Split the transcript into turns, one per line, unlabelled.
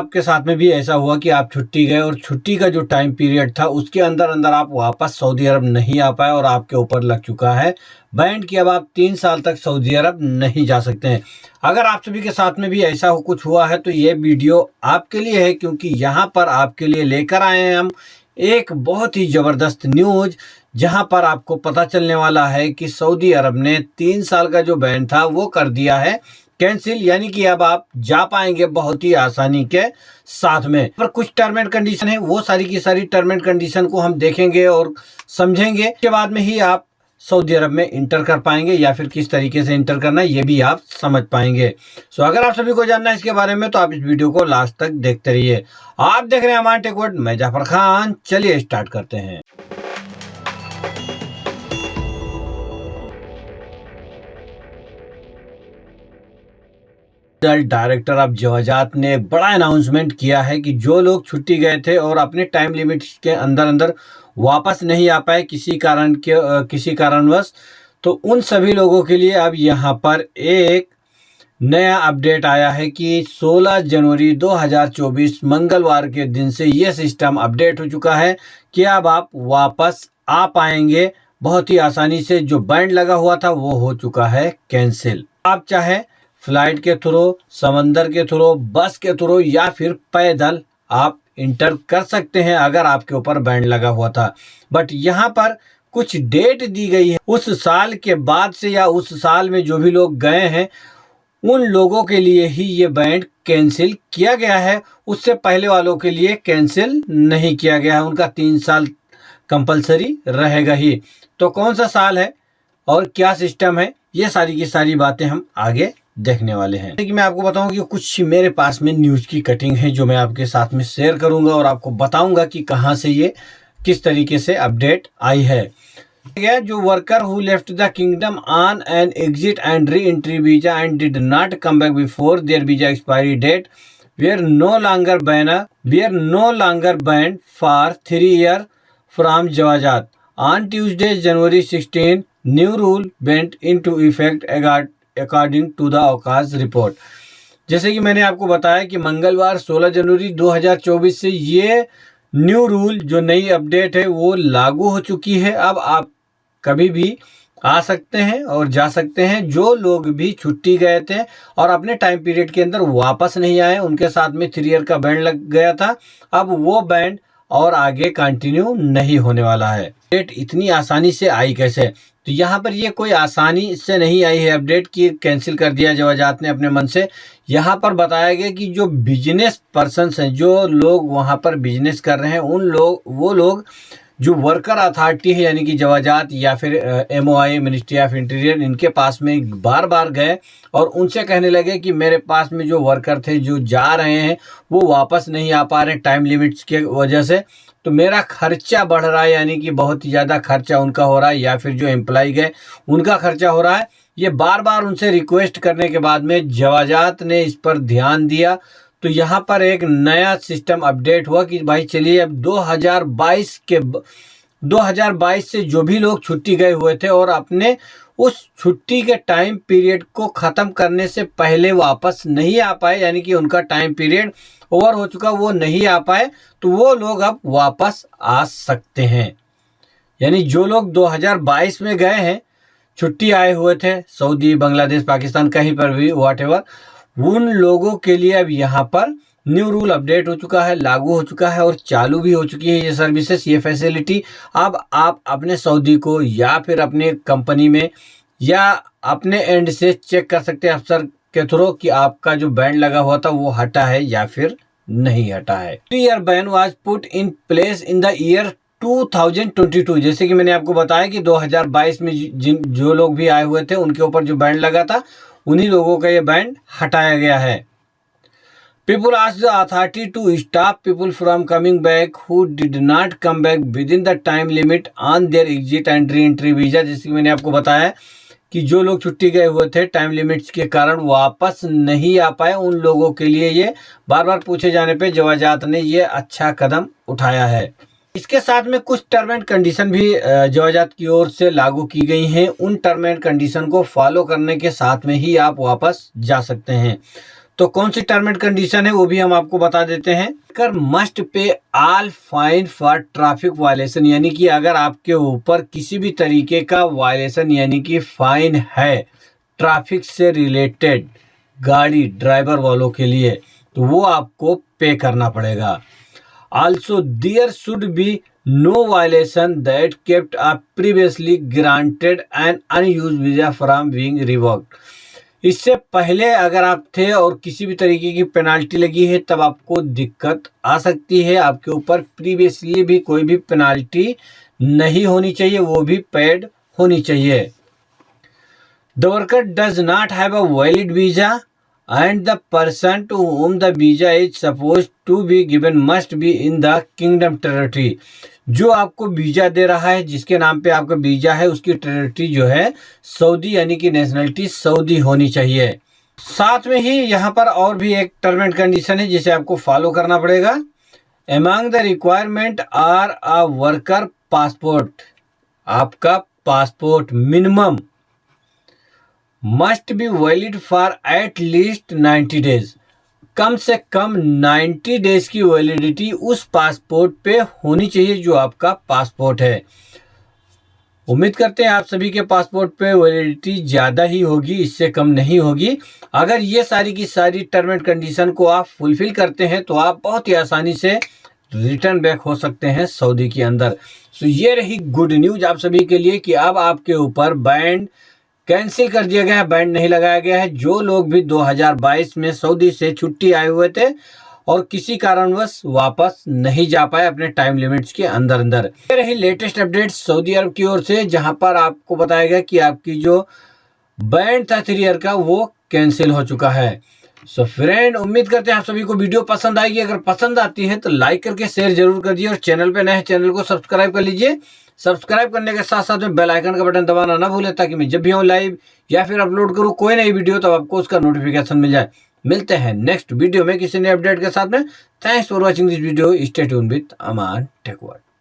आपके साथ में भी ऐसा हुआ कि आप छुट्टी गए और छुट्टी का जो टाइम पीरियड था उसके अंदर अंदर आप वापस सऊदी अरब नहीं आ पाए और आपके ऊपर लग चुका है बैन कि अब आप 3 साल तक सऊदी अरब नहीं जा सकते हैं। अगर आप सभी के साथ में भी ऐसा कुछ हुआ है तो ये वीडियो आपके लिए है, क्योंकि यहाँ पर आपके लिए लेकर आए हैं हम एक बहुत ही ज़बरदस्त न्यूज़, जहां पर आपको पता चलने वाला है कि सऊदी अरब ने 3 साल का जो बैन था वो कर दिया है कैंसिल, यानी कि अब आप जा पाएंगे बहुत ही आसानी के साथ में। पर कुछ टर्म एंड कंडीशन है, वो सारी की सारी टर्म एंड कंडीशन को हम देखेंगे और समझेंगे। के बाद में ही आप सऊदी अरब में इंटर कर पाएंगे या फिर किस तरीके से इंटर करना है ये भी आप समझ पाएंगे। सो अगर आप सभी को जानना है इसके बारे में तो आप इस वीडियो को लास्ट तक देखते रहिए। आप देख रहे हैं अमान टेक वर्ल्ड, मैं जाफर खान। चलिए स्टार्ट करते हैं। डायरेक्टर ऑफ जवाजात ने बड़ा अनाउंसमेंट किया है कि जो लोग छुट्टी गए थे और अपने टाइम लिमिट के अंदर अंदर वापस नहीं आ पाए किसी कारणवश, तो उन सभी लोगों के लिए अब यहाँ पर एक नया अपडेट आया है कि 16 जनवरी 2024 मंगलवार के दिन से ये सिस्टम अपडेट हो चुका है कि अब आप वापस आ पाएंगे बहुत ही आसानी से। जो बैन लगा हुआ था वो हो चुका है कैंसिल। आप चाहे फ्लाइट के थ्रू, समंदर के थ्रू, बस के थ्रू या फिर पैदल आप इंटर कर सकते हैं अगर आपके ऊपर बैन लगा हुआ था। बट यहाँ पर कुछ डेट दी गई है उस साल के बाद से, या उस साल में जो भी लोग गए हैं उन लोगों के लिए ही ये बैन कैंसिल किया गया है। उससे पहले वालों के लिए कैंसिल नहीं किया गया है, उनका 3 साल कंपलसरी रहेगा ही। तो कौन सा साल है और क्या सिस्टम है, ये सारी की सारी बातें हम आगे देखने वाले हैं। लेकिन मैं आपको बताऊं कि कुछ मेरे पास में न्यूज़ की कटिंग है जो मैं आपके साथ में शेयर करूंगा और आपको बताऊंगा कि कहां से ये किस तरीके से अपडेट आई है। जो worker who left the kingdom on an exit and re entry visa and did not come back before their visa expiry date we are no longer banned for 3 years from Jawazat. On Tuesday January 16 new rule went into effect according to the Okaz report. जैसे कि मैंने आपको बताया कि मंगलवार 16 जनवरी 2024 से ये new rule जो नई अपडेट है वो लागू हो चुकी है। अब आप कभी भी आ सकते हैं और जा सकते हैं। जो लोग भी छुट्टी गए थे और अपने टाइम पीरियड के अंदर वापस नहीं आए, उनके साथ में 3 year का बैंड लग गया था, अब वो बैंड और आगे कंटिन्यू नहीं होने वाला है। डेट इतनी आसानी से आई कैसे? तो यहाँ पर ये कोई आसानी से नहीं आई है अपडेट की कैंसिल कर दिया जवाजात ने अपने मन से। यहाँ पर बताया गया कि जो बिजनेस पर्सन्स हैं, जो लोग वहाँ पर बिजनेस कर रहे हैं, वो लोग जो वर्कर अथॉरिटी है यानी कि जवाजात या फिर MOI मिनिस्ट्री ऑफ इंटीरियर, इनके पास में बार बार गए और उनसे कहने लगे कि मेरे पास में जो वर्कर थे जो जा रहे हैं वो वापस नहीं आ पा रहे टाइम लिमिट्स के वजह से, तो मेरा खर्चा बढ़ रहा है, यानी कि बहुत ही ज़्यादा खर्चा उनका हो रहा है या फिर जो एम्प्लॉय गए उनका खर्चा हो रहा है। ये बार बार उनसे रिक्वेस्ट करने के बाद में जवाजात ने इस पर ध्यान दिया। तो यहाँ पर एक नया सिस्टम अपडेट हुआ कि भाई चलिए अब 2022 से जो भी लोग छुट्टी गए हुए थे और अपने उस छुट्टी के टाइम पीरियड को ख़त्म करने से पहले वापस नहीं आ पाए, यानी कि उनका टाइम पीरियड ओवर हो चुका, वो नहीं आ पाए, तो वो लोग अब वापस आ सकते हैं। यानी जो लोग 2022 में गए हैं, छुट्टी आए हुए थे सऊदी, बांग्लादेश, पाकिस्तान, कहीं पर भी व्हाटएवर, उन लोगों के लिए अब यहाँ पर न्यू रूल अपडेट हो चुका है, लागू हो चुका है और चालू भी हो चुकी है ये सर्विसेज, ये फैसिलिटी। अब आप अपने सऊदी को या फिर अपने कंपनी में या अपने एंड से चेक कर सकते हैं अफसर के थ्रू कि आपका जो बैंड लगा हुआ था वो हटा है या फिर नहीं हटा है। 3 year ban was put in place in the year 2022। जैसे कि मैंने आपको बताया कि 2022 में जो लोग भी आए हुए थे उनके ऊपर जो बैंड लगा था उन्हीं लोगों का ये बैंड हटाया गया है। People asked the authority to stop people from coming back who did not come back within the time limit on their exit and re-entry visa। जैसे कि मैंने आपको बताया कि जो लोग छुट्टी गए हुए थे टाइम लिमिट्स के कारण वापस नहीं आ पाए, उन लोगों के लिए ये बार बार पूछे जाने पे जवाजात ने ये अच्छा कदम उठाया है। इसके साथ में कुछ टर्म एंड कंडीशन भी जवाजात की ओर से लागू की गई हैं। उन टर्म एंड कंडीशन को फॉलो करने के साथ में ही आप वापस जा सकते हैं। तो कौन सी टर्म एंड कंडीशन है वो भी हम आपको बता देते हैं। कर must pay all fine for traffic violation, यानी कि अगर आपके ऊपर किसी भी तरीके का वायलेशन यानी कि फाइन है ट्रैफिक से रिलेटेड गाड़ी ड्राइवर वालों के लिए, तो वो आपको पे करना पड़ेगा। Also there should be no violation that kept a previously granted and unused visa from being revoked. इससे पहले अगर आप थे और किसी भी तरीके की पेनाल्टी लगी है तब आपको दिक्कत आ सकती है। आपके ऊपर प्रीवियसली भी कोई भी पेनाल्टी नहीं होनी चाहिए, वो भी पेड होनी चाहिए। The worker does not have a valid visa and the person to whom the visa is supposed to be given must be in the kingdom territory। जो आपको वीजा दे रहा है, जिसके नाम पे आपका वीजा है, उसकी टेरिटरी जो है सऊदी यानी कि नेशनलिटी सऊदी होनी चाहिए। साथ में ही यहाँ पर और भी एक टर्म एंड कंडीशन है जिसे आपको फॉलो करना पड़ेगा। Among the requirement are a worker passport, आपका passport minimum must be valid for at least 90 days, कम से कम 90 डेज की वैलिडिटी उस पासपोर्ट पे होनी चाहिए जो आपका पासपोर्ट है। उम्मीद करते हैं आप सभी के पासपोर्ट पे वैलिडिटी ज़्यादा ही होगी, इससे कम नहीं होगी। अगर ये सारी की सारी टर्म एंड कंडीशन को आप फुलफिल करते हैं तो आप बहुत ही आसानी से रिटर्न बैक हो सकते हैं सऊदी के अंदर। तो ये रही गुड न्यूज़ आप सभी के लिए कि अब आपके ऊपर बैंड कैंसिल कर दिया गया है, बैंड नहीं लगाया गया है। जो लोग भी 2022 में सऊदी से छुट्टी आए हुए थे और किसी कारणवश वापस नहीं जा पाए अपने टाइम लिमिट्स के अंदर। ये रही लेटेस्ट अपडेट सऊदी अरब की ओर से, जहां पर आपको बताया गया कि आपकी जो बैंड था 3 ईयर का वो कैंसिल हो चुका है। सो फ्रेंड, उम्मीद करते हैं आप सभी को वीडियो पसंद आएगी। अगर पसंद आती है तो लाइक करके शेयर जरूर कर दीजिए और चैनल पे नए चैनल को सब्सक्राइब कर लीजिए। सब्सक्राइब करने के साथ साथ में बेल आइकन का बटन दबाना ना भूलें ताकि मैं जब भी आऊँ लाइव या फिर अपलोड करूँ कोई नई वीडियो तो आपको उसका नोटिफिकेशन मिल जाए। मिलते हैं नेक्स्ट वीडियो में किसी नए अपडेट के साथ में। Thanks for watching this video. Stay tuned with Aman tech world.